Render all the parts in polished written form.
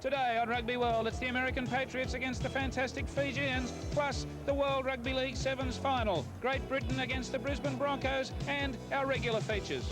Today on Rugby World, it's the American Patriots against the fantastic Fijians, plus the World Rugby League Sevens final, Great Britain against the Brisbane Broncos, and our regular features.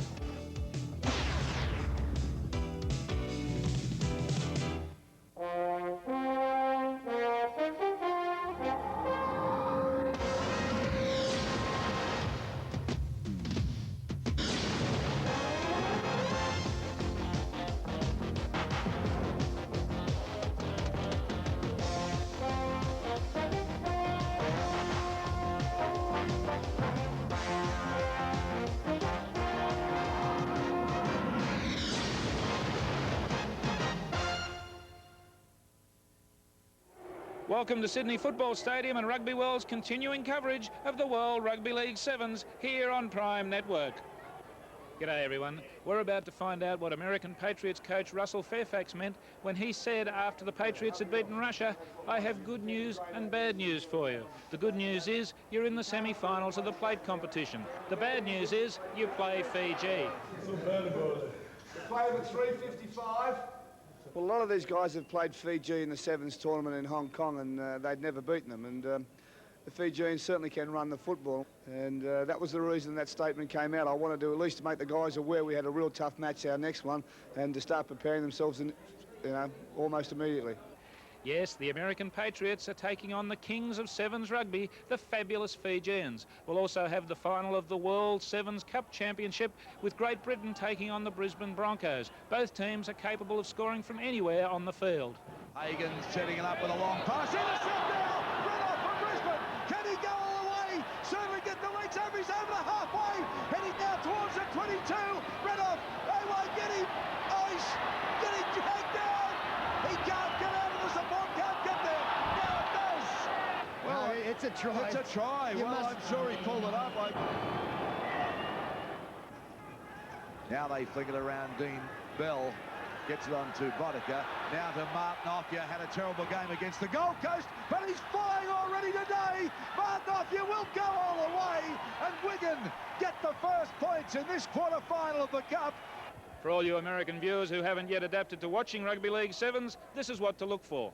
Welcome to Sydney Football Stadium and Rugby World's continuing coverage of the World Rugby League Sevens here on Prime Network. G'day everyone. We're about to find out what American Patriots coach Russell Fairfax meant when he said after the Patriots had beaten Russia, "I have good news and bad news for you. The good news is you're in the semi-finals of the plate competition. The bad news is you play Fiji." They play them at 3:55. Well, a lot of these guys have played Fiji in the Sevens tournament in Hong Kong, and they'd never beaten them. And the Fijians certainly can run the football, and that was the reason that statement came out. I wanted to at least make the guys aware we had a real tough match our next one, and to start preparing themselves, almost immediately. Yes, the American Patriots are taking on the kings of Sevens rugby, the fabulous Fijians. We'll also have the final of the World Sevens Cup Championship with Great Britain taking on the Brisbane Broncos. Both teams are capable of scoring from anywhere on the field. Hagen's setting it up with a long pass. Intercept now! Run off for Brisbane! Can he go all the way? Certainly get the legs over. He's over the halfway. Heading now towards the 22. Run off. They won't get him. Oh, he's getting dragged down. He can't get out of the support. Can't get there. Now it does. Well, it's a try. It's a try. I'm sure he pulled it up. Now they flick it around. Dean Bell gets it on to Boddicker. Now to Martin. Had a terrible game against the Gold Coast, but he's flying already today. Martin will go all the way, and Wigan get the first points in this quarter-final of the Cup. For all you American viewers who haven't yet adapted to watching Rugby League Sevens, this is what to look for.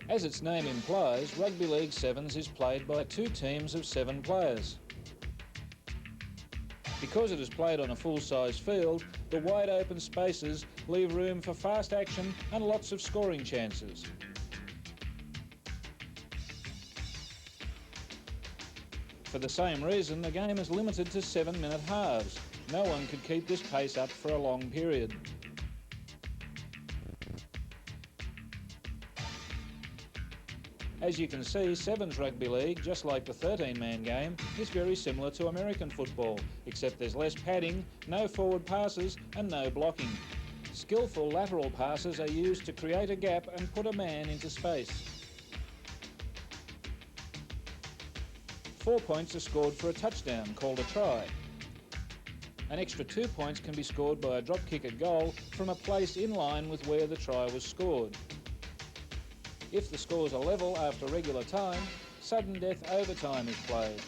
As its name implies, Rugby League Sevens is played by two teams of 7 players. Because it is played on a full-size field, the wide open spaces leave room for fast action and lots of scoring chances. For the same reason, the game is limited to 7-minute halves. No one could keep this pace up for a long period. As you can see, Sevens Rugby League, just like the 13-man game, is very similar to American football, except there's less padding, no forward passes and no blocking. Skillful lateral passes are used to create a gap and put a man into space. 4 points are scored for a touchdown, called a try. An extra 2 points can be scored by a drop kick at goal from a place in line with where the try was scored. If the scores are level after regular time, sudden death overtime is played.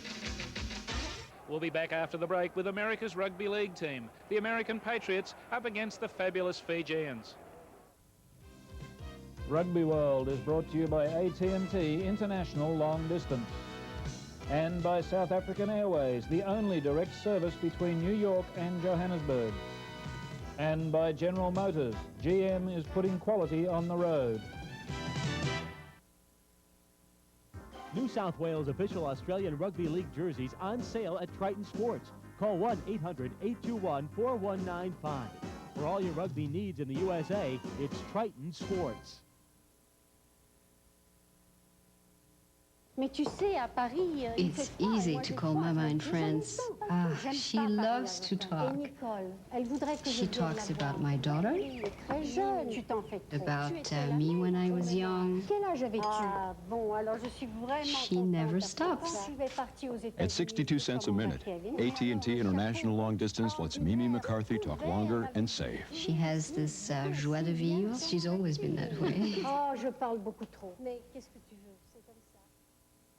We'll be back after the break with America's Rugby League team, the American Patriots, up against the fabulous Fijians. Rugby World is brought to you by AT&T International Long Distance and by South African Airways, the only direct service between New York and Johannesburg, and by General Motors. GM is putting quality on the road. New South Wales official Australian Rugby League jerseys on sale at Triton Sports. Call 1-800-821-4195. For all your rugby needs in the USA, it's Triton Sports. It's easy to call Mama in France. She loves to talk. She talks about my daughter, about me when I was young. She never stops. At 62 cents a minute, AT&T International Long Distance lets Mimi McCarthy talk longer and save. She has this joie de vivre. She's always been that way.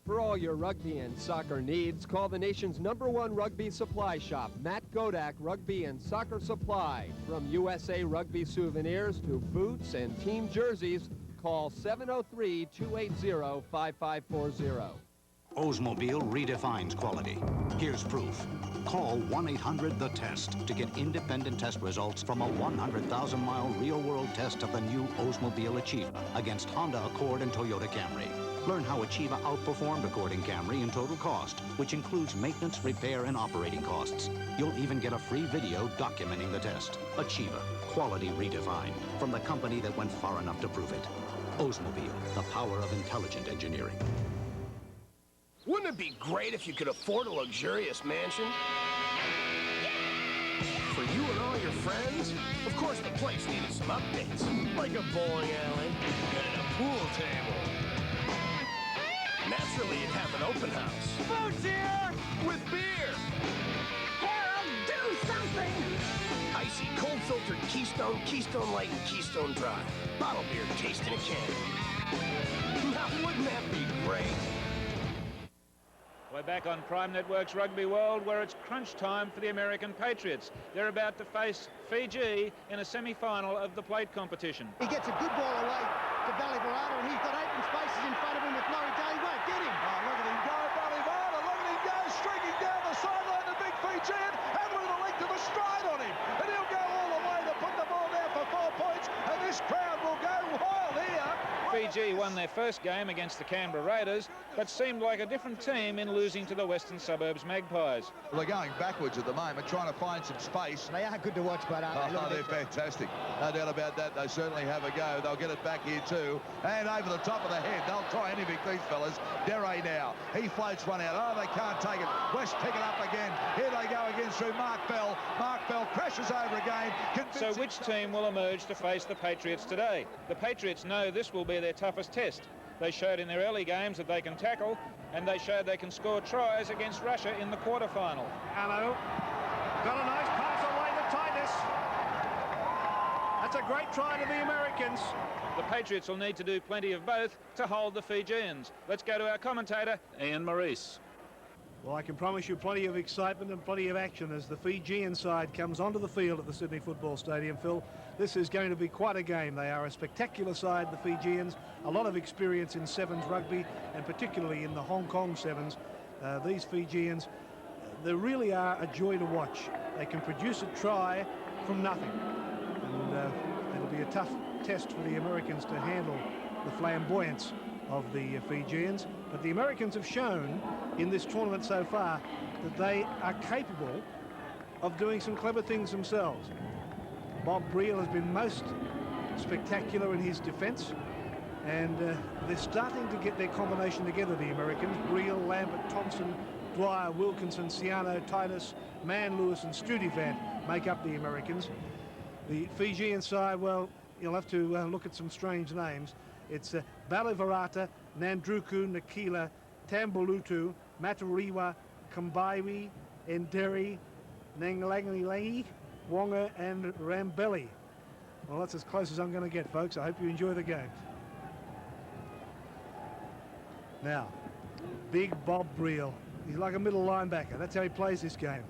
For all your rugby and soccer needs, call the nation's #1 rugby supply shop, Matt Godak Rugby and Soccer Supply. From USA Rugby souvenirs to boots and team jerseys, call 703-280-5540. Oldsmobile redefines quality. Here's proof. Call 1-800-THE-TEST to get independent test results from a 100,000-mile real-world test of the new Oldsmobile Achieva against Honda Accord and Toyota Camry. Learn how Achieva outperformed Accord and Camry in total cost, which includes maintenance, repair, and operating costs. You'll even get a free video documenting the test. Achieva, quality redefined, from the company that went far enough to prove it. Oldsmobile, the power of intelligent engineering. Wouldn't it be great if you could afford a luxurious mansion? For you and all your friends? Of course, the place needed some updates, like a bowling alley and a pool table. Naturally, you'd have an open house. Food's here! With beer! Harold, do something! Icy, cold-filtered Keystone, Keystone Light, and Keystone Dry. Bottle beer tasted in a can. Now, wouldn't that be great? We're back on Prime Network's Rugby World, where it's crunch time for the American Patriots. They're about to face Fiji in a semi-final of the plate competition. He gets a good ball away to Ballyvarada, and he's got open spaces in front of him with Murray Day. He won't get him. Oh, look at him go, Ballyvarada. Look at him go, streaking down the sideline, the big Fijian, and with a length of a stride on him. And he'll go all the way to put the ball down for 4 points, and this crowd will go wild here. Fiji won their first game against the Canberra Raiders, but seemed like a different team in losing to the Western Suburbs Magpies. They're going backwards at the moment, trying to find some space. They are good to watch, but aren't they? Oh, they're fantastic. No doubt about that. They certainly have a go. They'll get it back here too. And over the top of the head. They'll try anything, these fellas. Dere now. He floats one out. Oh, they can't take it. West pick it up again. Here they go again through Mark Bell. Mark Bell crashes over again. So which team will emerge to face the Patriots today? The Patriots know this will be their toughest test. They showed in their early games that they can tackle, and they showed they can score tries against Russia in the quarterfinal. Hello. Got a nice pass away to Titus. That's a great try to the Americans. The Patriots will need to do plenty of both to hold the Fijians. Let's go to our commentator, Ian Maurice. Well, I can promise you plenty of excitement and plenty of action as the Fijian side comes onto the field at the Sydney Football Stadium. Phil, this is going to be quite a game. They are a spectacular side, the Fijians. A lot of experience in sevens rugby, and particularly in the Hong Kong sevens. These Fijians, they really are a joy to watch. They can produce a try from nothing. And it'll be a tough test for the Americans to handle the flamboyance of the Fijians, but the Americans have shown in this tournament so far that they are capable of doing some clever things themselves. Bob Briel has been most spectacular in his defense, and they're starting to get their combination together, the Americans. Briel, Lambert, Thompson, Dwyer, Wilkinson, Ciano, Titus, Mann, Lewis and Studivant make up the Americans. The Fijian side, well, you'll have to look at some strange names. It's Ballyvarata, Nandruku, Nakila, Tambulutu, Matariwa, Kambaiwi, Nderi, Nangalangilangi, Wonga and Rambelli. Well, that's as close as I'm going to get, folks. I hope you enjoy the game. Now, big Bob Briel. He's like a middle linebacker. That's how he plays this game.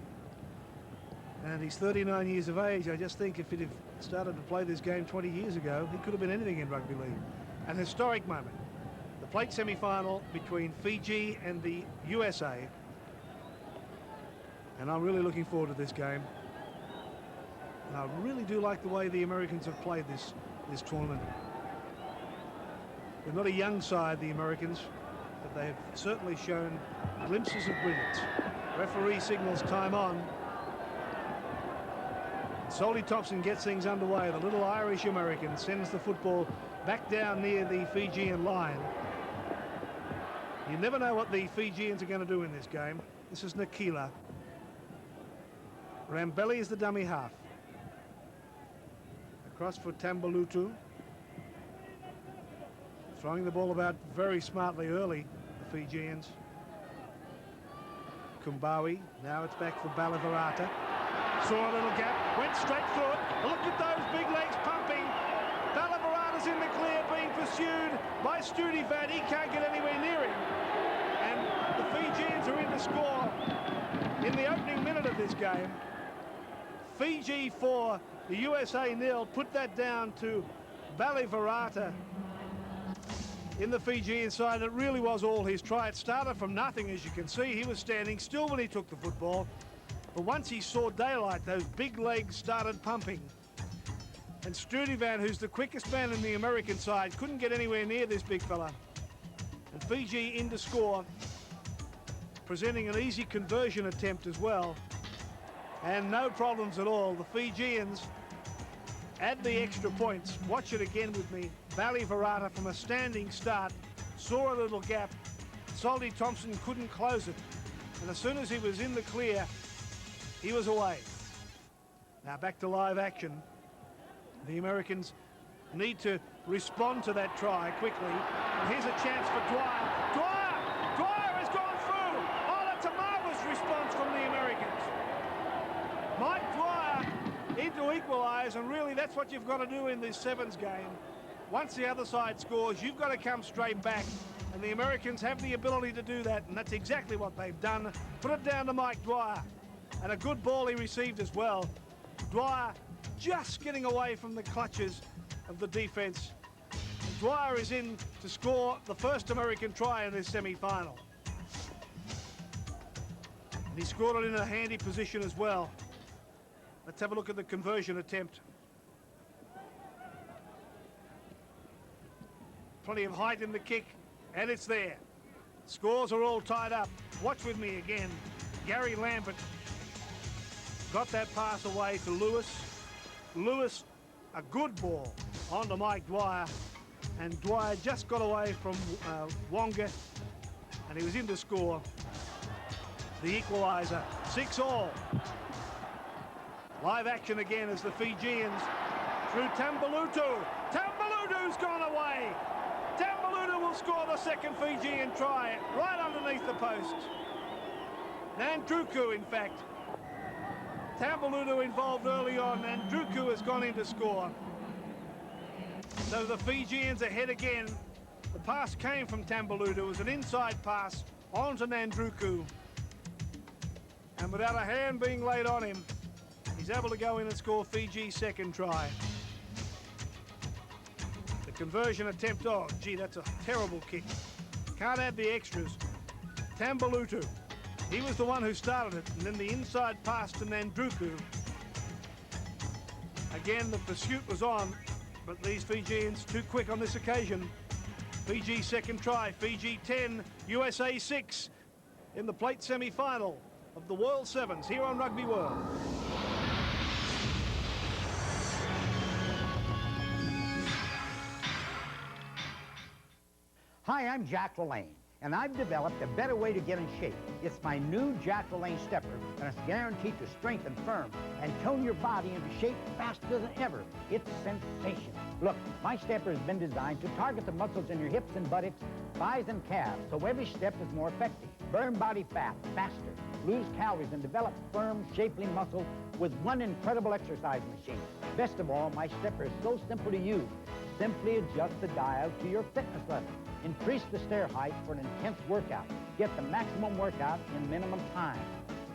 And he's 39 years of age. I just think if he'd have started to play this game 20 years ago, he could have been anything in rugby league. An historic moment. The plate semi-final between Fiji and the USA. And I'm really looking forward to this game. And I really do like the way the Americans have played this tournament. They're not a young side, the Americans, but they have certainly shown glimpses of brilliance. Referee signals time on. Solly Thompson gets things underway. The little Irish American sends the football back down near the Fijian line. You never know what the Fijians are going to do in this game. This is Nakila. Rambelli is the dummy half. Across for Tambulutu. Throwing the ball about very smartly early, the Fijians. Kumbawi. Now it's back for Ballyvarata. Saw a little gap, went straight through it. Look at those big legs pumping. Ballyvarata's in the clear, being pursued by Studivant. He can't get anywhere near him. Fijians are in to score in the opening minute of this game. Fiji 4, the USA 0. Put that down to Balivarata in the Fijian side. It really was all his try. It started from nothing, as you can see. He was standing still when he took the football. But once he saw daylight, those big legs started pumping. And Studivan, who's the quickest man in the American side, couldn't get anywhere near this big fella. And Fiji in to score, presenting an easy conversion attempt as well. And no problems at all. The Fijians add the extra points. Watch it again with me. Balivarata from a standing start saw a little gap. Solly Thompson couldn't close it. And as soon as he was in the clear, he was away. Now back to live action. The Americans need to respond to that try quickly. And here's a chance for Dwyer. Dwyer has gone through. Oh, that's a marvelous response from the Americans. Mike Dwyer into equalise, and really that's what you've got to do in this sevens game. Once the other side scores, you've got to come straight back. And the Americans have the ability to do that, and that's exactly what they've done. Put it down to Mike Dwyer. And a good ball he received as well. Dwyer just getting away from the clutches of the defence. Dwyer is in to score the first American try in this semi-final. And he scored it in a handy position as well. Let's have a look at the conversion attempt. Plenty of height in the kick, and it's there. Scores are all tied up. Watch with me again. Gary Lambert got that pass away to Lewis. Lewis, a good ball onto Mike Dwyer, and Dwyer just got away from Wonga, and he was in to score the equaliser. 6-all. Live action again as the Fijians through Tambalutu. Tambalutu's gone away. Tambalutu will score the second Fijian try right underneath the post. Nandruku, in fact. Tambalutu involved early on, and Nandruku has gone in to score. So the Fijians ahead again. The pass came from Tambalutu. It was an inside pass onto Nandruku. And without a hand being laid on him, he's able to go in and score Fiji's second try. The conversion attempt, oh gee, that's a terrible kick. Can't add the extras. Tambalutu, he was the one who started it, and then the inside pass to Nandruku. Again, the pursuit was on, but these Fijians too quick on this occasion. Fiji second try, Fiji 10, USA 6 in the plate semi-final of the World Sevens here on Rugby World. Hi, I'm Jack LaLanne, and I've developed a better way to get in shape. It's my new Jack LaLanne stepper, and it's guaranteed to strengthen firm and tone your body into shape faster than ever. It's sensational. Look, my stepper has been designed to target the muscles in your hips and buttocks, thighs and calves, so every step is more effective. Burn body fat faster, lose calories, and develop firm, shapely muscle with one incredible exercise machine. Best of all, my stepper is so simple to use. Simply adjust the dial to your fitness level. Increase the stair height for an intense workout. Get the maximum workout in minimum time.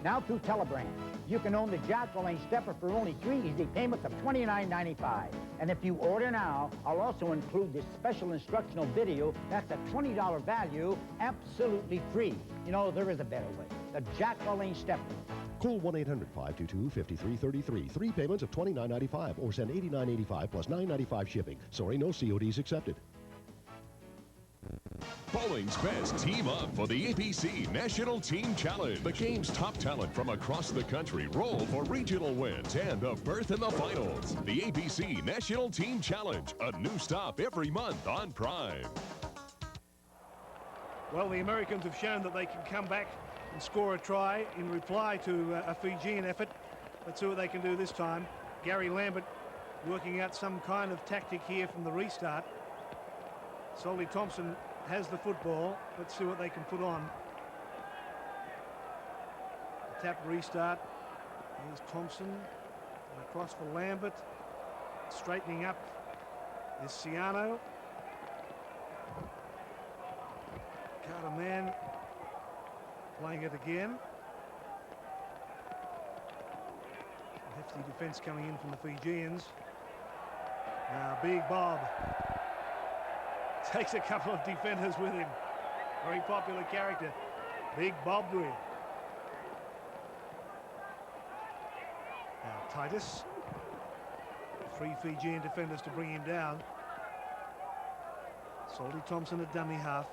Now through Telebrand, you can own the Jack LaLanne stepper for only 3 easy payments of $29.95. And if you order now, I'll also include this special instructional video that's a $20 value, absolutely free. You know, there is a better way. The Jack LaLanne stepper. Call 1-800-522-5333. 3 payments of $29.95 or send $89.85 plus $9.95 shipping. Sorry, no CODs accepted. Bowling's best team up for the ABC National Team Challenge. The game's top talent from across the country roll for regional wins and a berth in the finals. The ABC National Team Challenge, a new stop every month on Prime. Well, the Americans have shown that they can come back and score a try in reply to a Fijian effort. Let's see what they can do this time. Gary Lambert working out some kind of tactic here from the restart. Solly Thompson has the football. Let's see what they can put on. Tap restart. Here's Thompson. And across for Lambert. Straightening up is Ciano. Carter Man Playing it again. Hefty defence coming in from the Fijians. Now Big Bob takes a couple of defenders with him. Very popular character, Big Bob Grier. Now Titus. 3 Fijian defenders to bring him down. Salty Thompson at dummy half.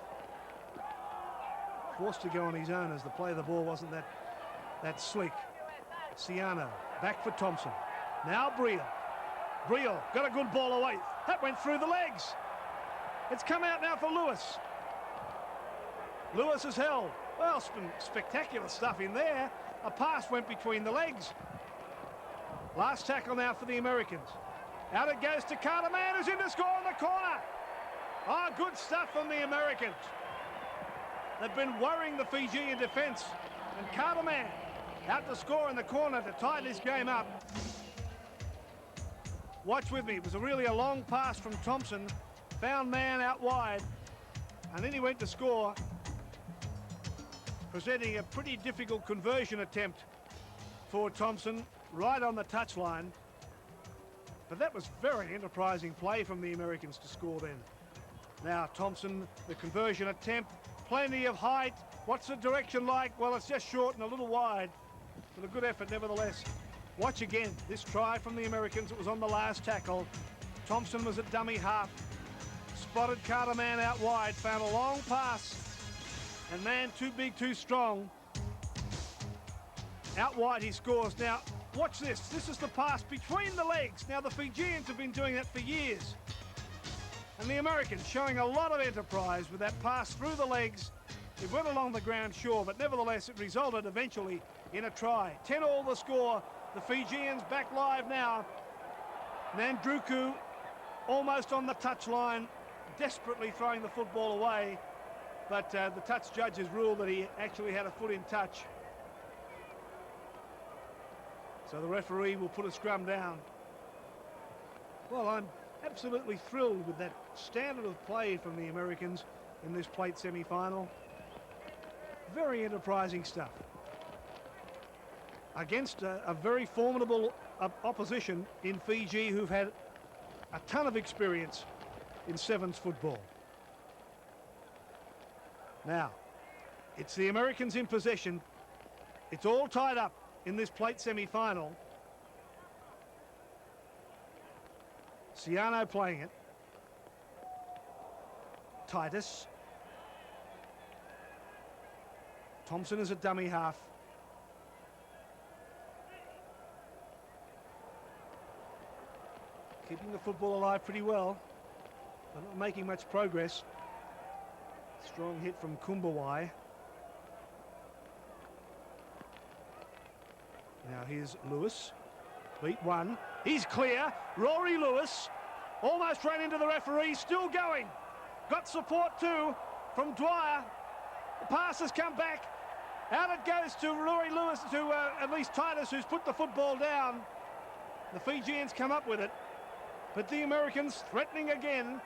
Forced to go on his own as the play of the ball wasn't that slick. Siano back for Thompson. Now Briel. Briel got a good ball away. That went through the legs. It's come out now for Lewis. Lewis is held. Well, spectacular stuff in there. A pass went between the legs. Last tackle now for the Americans. Out it goes to Carter Mann, who's in to score in the corner. Oh, good stuff from the Americans. They've been worrying the Fijian defence. And Carter Mann out to score in the corner to tie this game up. Watch with me. It was really a long pass from Thompson. Found Mann out wide. And then he went to score, presenting a pretty difficult conversion attempt for Thompson right on the touchline. But that was very enterprising play from the Americans to score then. Now Thompson, the conversion attempt, plenty of height. What's the direction like? Well, it's just short and a little wide, but a good effort nevertheless. Watch again, this try from the Americans. It was on the last tackle. Thompson was at dummy half. Spotted Carter Mann out wide, found a long pass. And Mann too big, too strong. Out wide he scores. Now, watch this. This is the pass between the legs. Now, the Fijians have been doing that for years. And the Americans showing a lot of enterprise with that pass through the legs. It went along the ground, sure, but nevertheless it resulted eventually in a try. 10-all the score. The Fijians back live now. Nandruku almost on the touchline, desperately throwing the football away. But the touch judges ruled that he actually had a foot in touch. So the referee will put a scrum down. Well, I'm absolutely thrilled with that standard of play from the Americans in this plate semi-final. Very enterprising stuff. Against a very formidable opposition in Fiji who've had a ton of experience in sevens football. Now, it's the Americans in possession. It's all tied up in this plate semi-final. Siano playing it. Titus. Thompson is a dummy half. Keeping the football alive pretty well, but not making much progress. Strong hit from Kumbawai. Now here's Lewis. Beat one. He's clear. Rory Lewis almost ran into the referee. Still going. Got support too from Dwyer. The pass has come back. Out it goes to Rory Lewis, to at least Titus, who's put the football down. The Fijians come up with it. But the Americans threatening again.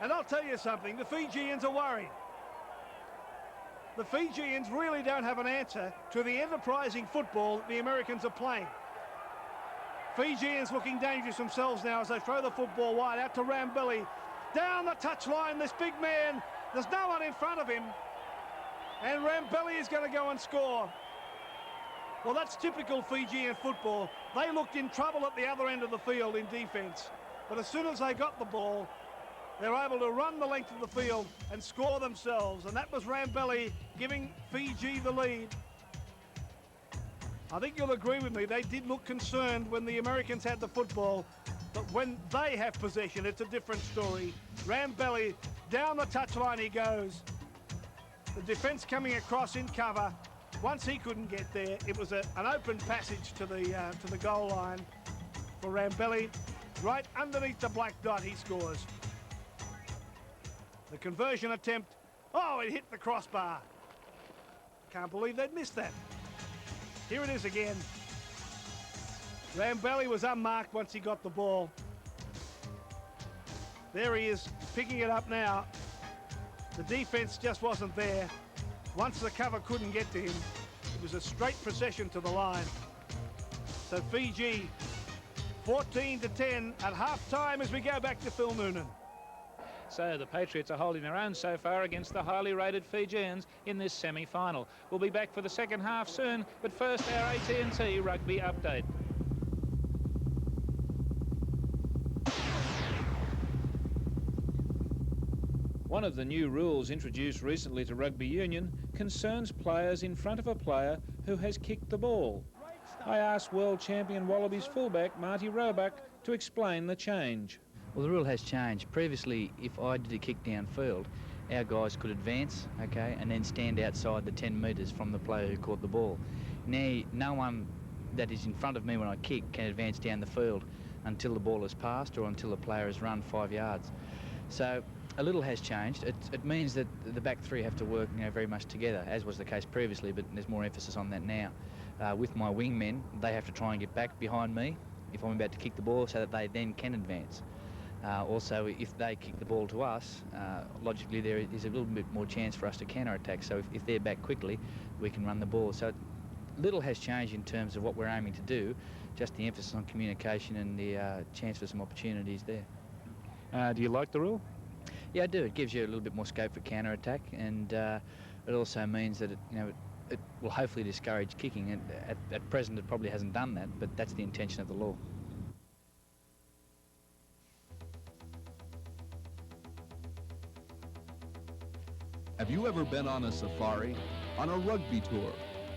And I'll tell you something, the Fijians are worried. The Fijians really don't have an answer to the enterprising football that the Americans are playing. Fijians looking dangerous themselves now as they throw the football wide out to Rambelli. Down the touchline, this big man. There's no one in front of him. And Rambelli is going to go and score. Well, that's typical Fijian football. They looked in trouble at the other end of the field in defence. But as soon as they got the ball, they were able to run the length of the field and score themselves. And that was Rambelli giving Fiji the lead. I think you'll agree with me, they did look concerned when the Americans had the football. But when they have possession, it's a different story. Rambelli, down the touchline he goes. The defence coming across in cover. Once he couldn't get there, it was an open passage to the goal line for Rambelli. Right underneath the black dot, he scores. The conversion attempt. Oh, it hit the crossbar. Can't believe they'd missed that. Here it is again. Rambelli was unmarked once he got the ball. There he is, picking it up now. The defense just wasn't there. once the cover couldn't get to him, it was a straight procession to the line. So Fiji 14-10 at half-time as we go back to Phil Noonan. So the Patriots are holding their own so far against the highly rated Fijians in this semi-final. We'll be back for the second half soon, but first our AT&T Rugby update. One of the new rules introduced recently to rugby union concerns players in front of a player who has kicked the ball. I asked world champion Wallabies fullback Marty Roebuck to explain the change. Well, the rule has changed. Previously, if I did a kick downfield, our guys could advance, okay, and then stand outside the 10 metres from the player who caught the ball. Now, no one that is in front of me when I kick can advance down the field until the ball has passed or until the player has run 5 yards. So a little has changed. It means that the back three have to work, very much together, as was the case previously, but there's more emphasis on that now. With my wingmen, they have to try and get back behind me if I'm about to kick the ball so that they then can advance. Also, if they kick the ball to us, logically there is a little bit more chance for us to counter-attack. So if they're back quickly, we can run the ball. So little has changed in terms of what we're aiming to do, just the emphasis on communication and the chance for some opportunities there. Do you like the rule? Yeah, I do. It gives you a little bit more scope for counter-attack, and it also means that it will hopefully discourage kicking. And at present, it probably hasn't done that, but that's the intention of the law. Have you ever been on a safari, on a rugby tour?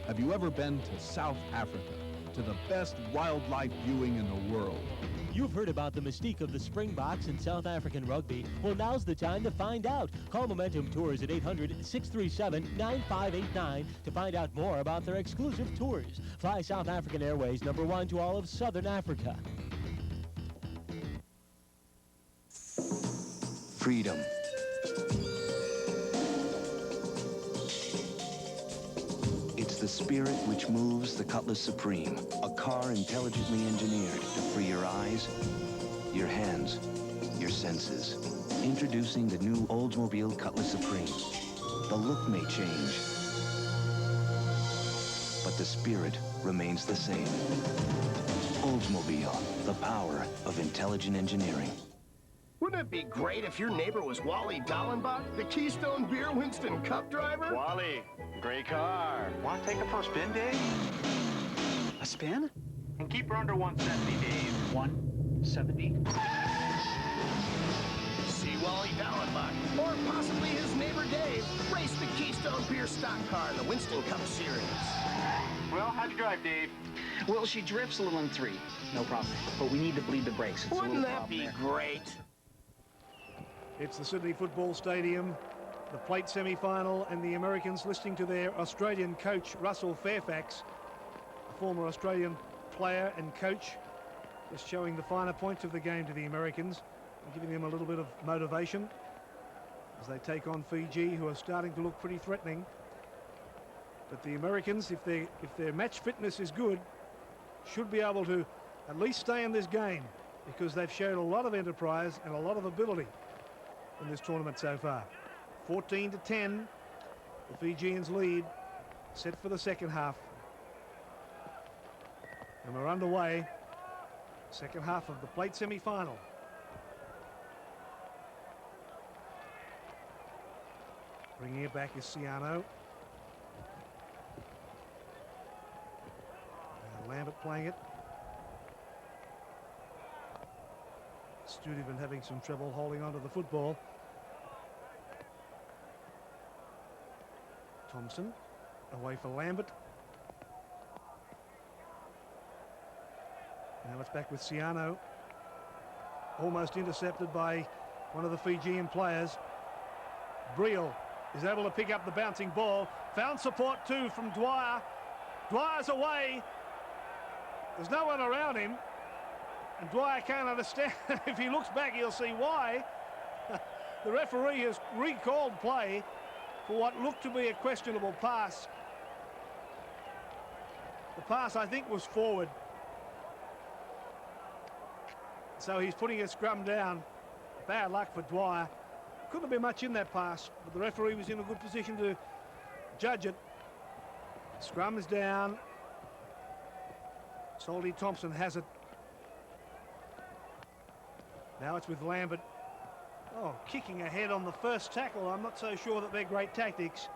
Have you ever been to South Africa, to the best wildlife viewing in the world? You've heard about the mystique of the Springboks in South African rugby. Well, now's the time to find out. Call Momentum Tours at 800-637-9589 to find out more about their exclusive tours. Fly South African Airways #1 to all of Southern Africa. Freedom. It's the spirit which moves the Cutlass Supreme, a car intelligently engineered to free your eyes, your hands, your senses. Introducing the new Oldsmobile Cutlass Supreme. The look may change, but the spirit remains the same. Oldsmobile, the power of intelligent engineering. Wouldn't it be great if your neighbor was Wally Dallenbach, the Keystone Beer Winston Cup driver? Wally, great car. Want to take it for a spin, Dave? A spin? And keep her under 170, Dave. 170? See Wally Dallenbach, or possibly his neighbor Dave, race the Keystone Beer stock car in the Winston Cup Series. Well, how'd you drive, Dave? Well, she drifts a little in 3. No problem. But we need to bleed the brakes. Wouldn't that be great? It's the Sydney Football Stadium, the plate semi-final, and the Americans listening to their Australian coach, Russell Fairfax, a former Australian player and coach, just showing the finer points of the game to the Americans and giving them a little bit of motivation as they take on Fiji, who are starting to look pretty threatening. But the Americans, if their match fitness is good, should be able to at least stay in this game, because they've shown a lot of enterprise and a lot of ability in this tournament so far. 14-10, the Fijians lead, set for the second half. And we're underway, second half of the plate semi-final. Bringing it back is Siano. Lambert playing it. Studi been having some trouble holding on to the football. Thompson away for Lambert. Now it's back with Siano. Almost intercepted by one of the Fijian players. Briel is able to pick up the bouncing ball. Found support too from Dwyer. Dwyer's away. There's no one around him, and Dwyer can't understand. If he looks back, he'll see why. The referee has recalled play for what looked to be a questionable pass. The pass, I think, was forward. So he's putting a scrum down. Bad luck for Dwyer. Couldn't have been much in that pass, but the referee was in a good position to judge it. Scrum is down. Soldy Thompson has it. Now it's with Lambert. Oh, kicking ahead on the first tackle. I'm not so sure that they're great tactics.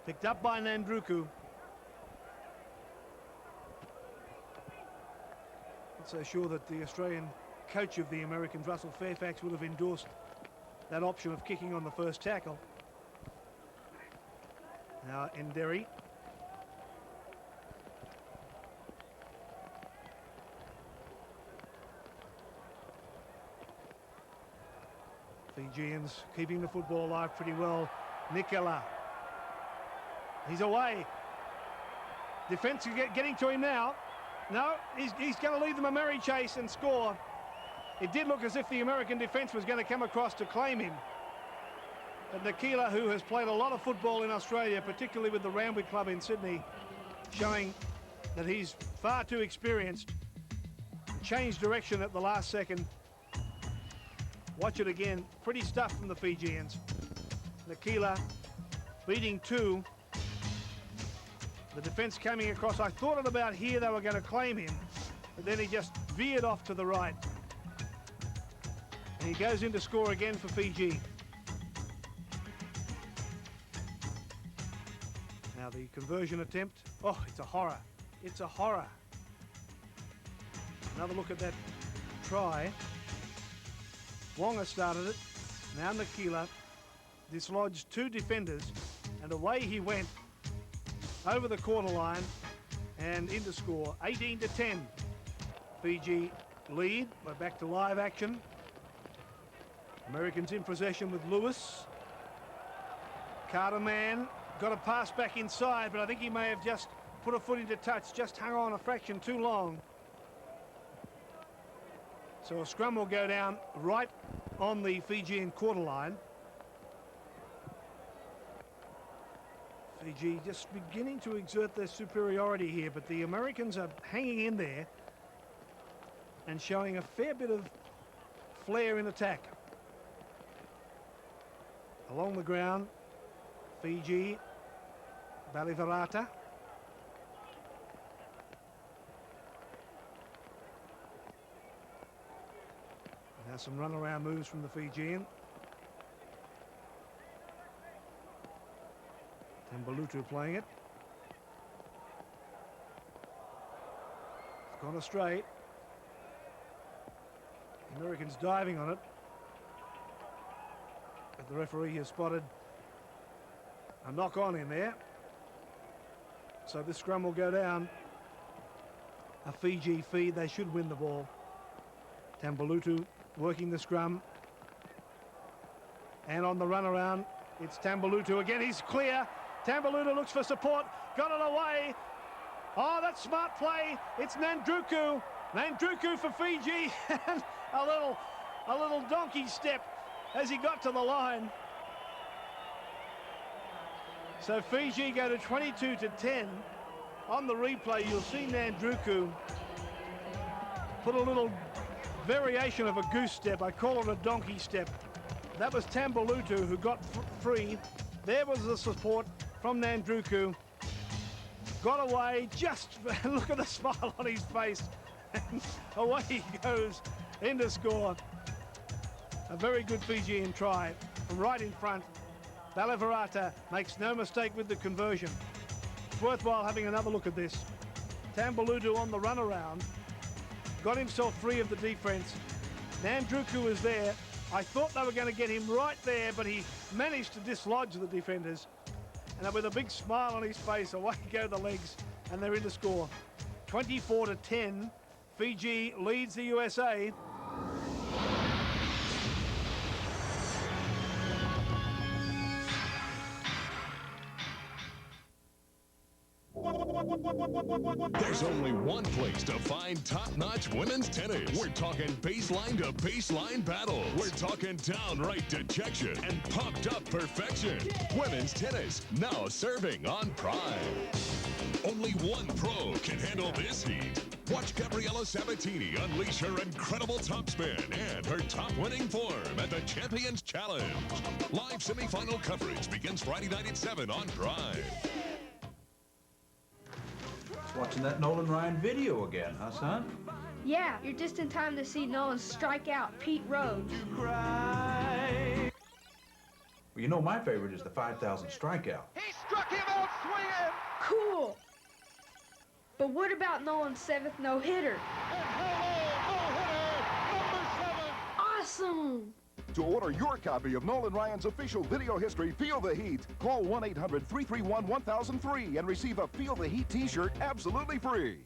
Picked up by Nandruku. Not so sure that the Australian coach of the Americans, Russell Fairfax, would have endorsed that option of kicking on the first tackle. Now Nderi. Fijians keeping the football alive pretty well. Nicola. He's away. Defence getting to him now. No, he's going to lead them a merry chase and score. It did look as if the American defence was going to come across to claim him. But Nikila, who has played a lot of football in Australia, particularly with the Randwick Club in Sydney, showing that he's far too experienced, changed direction at the last second. Watch it again. Pretty stuff from the Fijians. Nikila beating two. The defence coming across. I thought at about here they were going to claim him, but then he just veered off to the right. And he goes in to score again for Fiji. Now the conversion attempt. Oh, it's a horror. It's a horror. Another look at that try. Wonga started it. Now Nikila dislodged two defenders, and away he went over the corner line and in to score. 18-10. Fiji lead. We're back to live action. Americans in possession with Lewis. Carter Man got a pass back inside, but I think he may have just put a foot into touch, just hung on a fraction too long. So a scrum will go down right on the Fijian quarter line. Fiji just beginning to exert their superiority here, but the Americans are hanging in there and showing a fair bit of flair in attack. Along the ground, Fiji, Balivarata. Now some run-around moves from the Fijian. Tambalutu playing it. It's gone astray. The Americans diving on it. But the referee has spotted a knock on in there. So this scrum will go down. A Fiji feed. They should win the ball. Tambalutu working the scrum. And on the run around, it's Tambalutu again. He's clear. Tambalutu looks for support. Got it away. Oh, that's smart play. It's Nandruku. Nandruku for Fiji. And a little donkey step as he got to the line. So Fiji go to 22-10. On the replay, you'll see Nandruku put a little variation of a goose step. I call it a donkey step. That was Tambalutu who got free. There was the support from Nandruku. Got away, just look at the smile on his face. And away he goes in to score. A very good Fijian try from right in front. Balivarata makes no mistake with the conversion. It's worthwhile having another look at this. Tambalutu on the run around. Got himself free of the defense. Nandruku is there. I thought they were going to get him right there, but he managed to dislodge the defenders. And with a big smile on his face, away go the legs, and they're in to score. 24-10. Fiji leads the USA. There's only one place to find top-notch women's tennis. We're talking baseline to baseline battles. We're talking downright dejection and pumped-up perfection. Women's tennis, now serving on Prime. Only one pro can handle this heat. Watch Gabriella Sabatini unleash her incredible topspin and her top-winning form at the Champions Challenge. Live semifinal coverage begins Friday night at 7 on Prime. Just watching that Nolan Ryan video again, huh, son? Yeah, you're just in time to see Nolan strike out Pete Rhodes. Well, you know my favorite is the 5,000 strikeout. He struck him out swinging. Cool. But what about Nolan's 7th no-hitter? Awesome! To order your copy of Nolan Ryan's official video history, Feel the Heat, call 1-800-331-1003 and receive a Feel the Heat t-shirt absolutely free.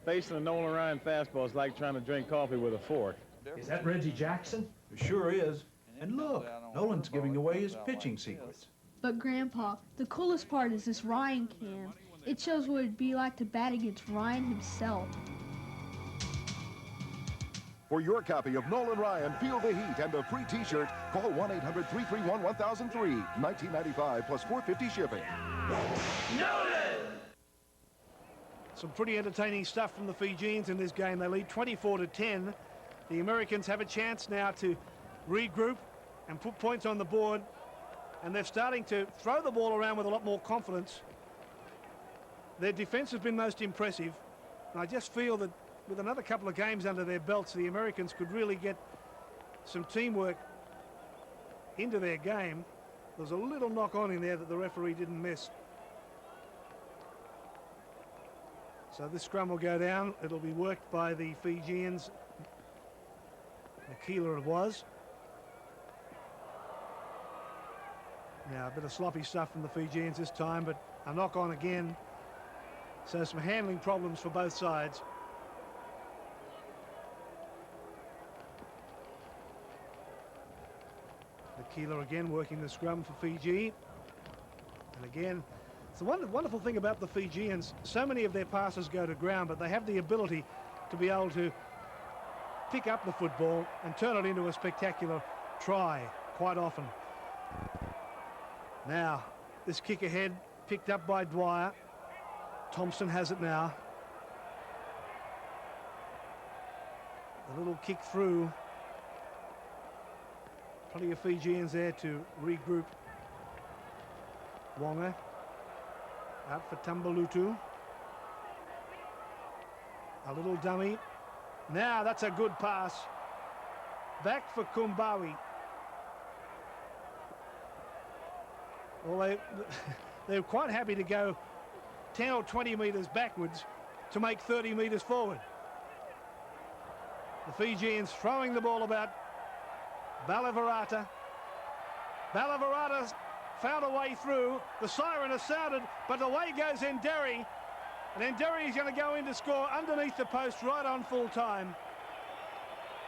Facing a Nolan Ryan fastball is like trying to drink coffee with a fork. Is that Reggie Jackson? It sure is. And look, Nolan's giving away his pitching secrets. But Grandpa, the coolest part is this Ryan cam. It shows what it'd be like to bat against Ryan himself. For your copy of Nolan Ryan, Feel the Heat, and a free t-shirt, call 1-800-331-1003, $19.95 plus $4.50 shipping. Nolan! Some pretty entertaining stuff from the Fijians in this game. They lead 24-10. The Americans have a chance now to regroup and put points on the board, and they're starting to throw the ball around with a lot more confidence. Their defense has been most impressive, and I just feel that with another couple of games under their belts, the Americans could really get some teamwork into their game. There's a little knock on in there that the referee didn't miss. So this scrum will go down. It'll be worked by the Fijians. Nakila it was. Now a bit of sloppy stuff from the Fijians this time, but a knock on again. So some handling problems for both sides. Nakila again working the scrum for Fiji. And again, it's the wonderful thing about the Fijians. So many of their passes go to ground, but they have the ability to be able to pick up the football and turn it into a spectacular try quite often. Now, this kick ahead picked up by Dwyer. Thompson has it now. A little kick through. Plenty of Fijians there to regroup. Wonga out for Tambalutu. A little dummy. Now that's a good pass. Back for Kumbawi. Well, they're quite happy to go 10 or 20 metres backwards to make 30 metres forward. The Fijians throwing the ball about. Balavarata. Balavarata found a way through. The siren has sounded, but away goes Nderi. And Nderi is going to go in to score underneath the post right on full time.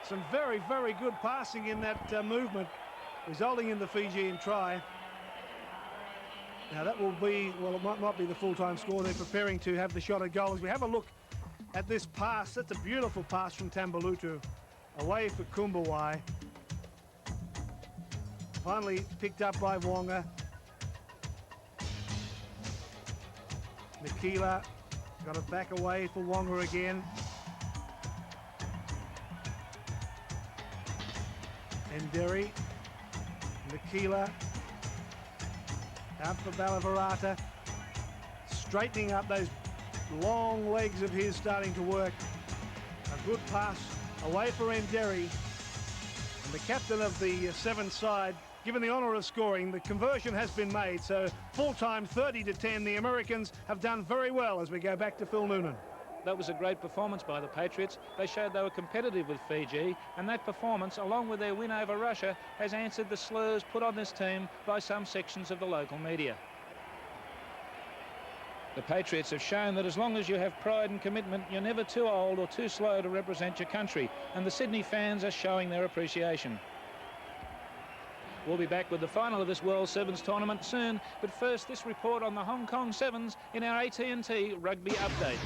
Some very, very good passing in that movement, resulting in the Fijian try. Now that will be, well, it might be the full-time score. They're preparing to have the shot at goal. As we have a look at this pass, that's a beautiful pass from Tambalutu. Away for Kumbawai. Finally picked up by Wonga. Nakila got it back away for Wonga again. Nderi. Nakila. Out for Balavarata. Straightening up those long legs of his, starting to work. A good pass away for Nderi. And the captain of the 7th side, given the honour of scoring. The conversion has been made, so full-time 30-10. The Americans have done very well as we go back to Phil Noonan. That was a great performance by the Patriots. They showed they were competitive with Fiji, and that performance, along with their win over Russia, has answered the slurs put on this team by some sections of the local media. The Patriots have shown that as long as you have pride and commitment, you're never too old or too slow to represent your country, and the Sydney fans are showing their appreciation. We'll be back with the final of this World Sevens tournament soon, but first this report on the Hong Kong Sevens in our AT&T Rugby Update.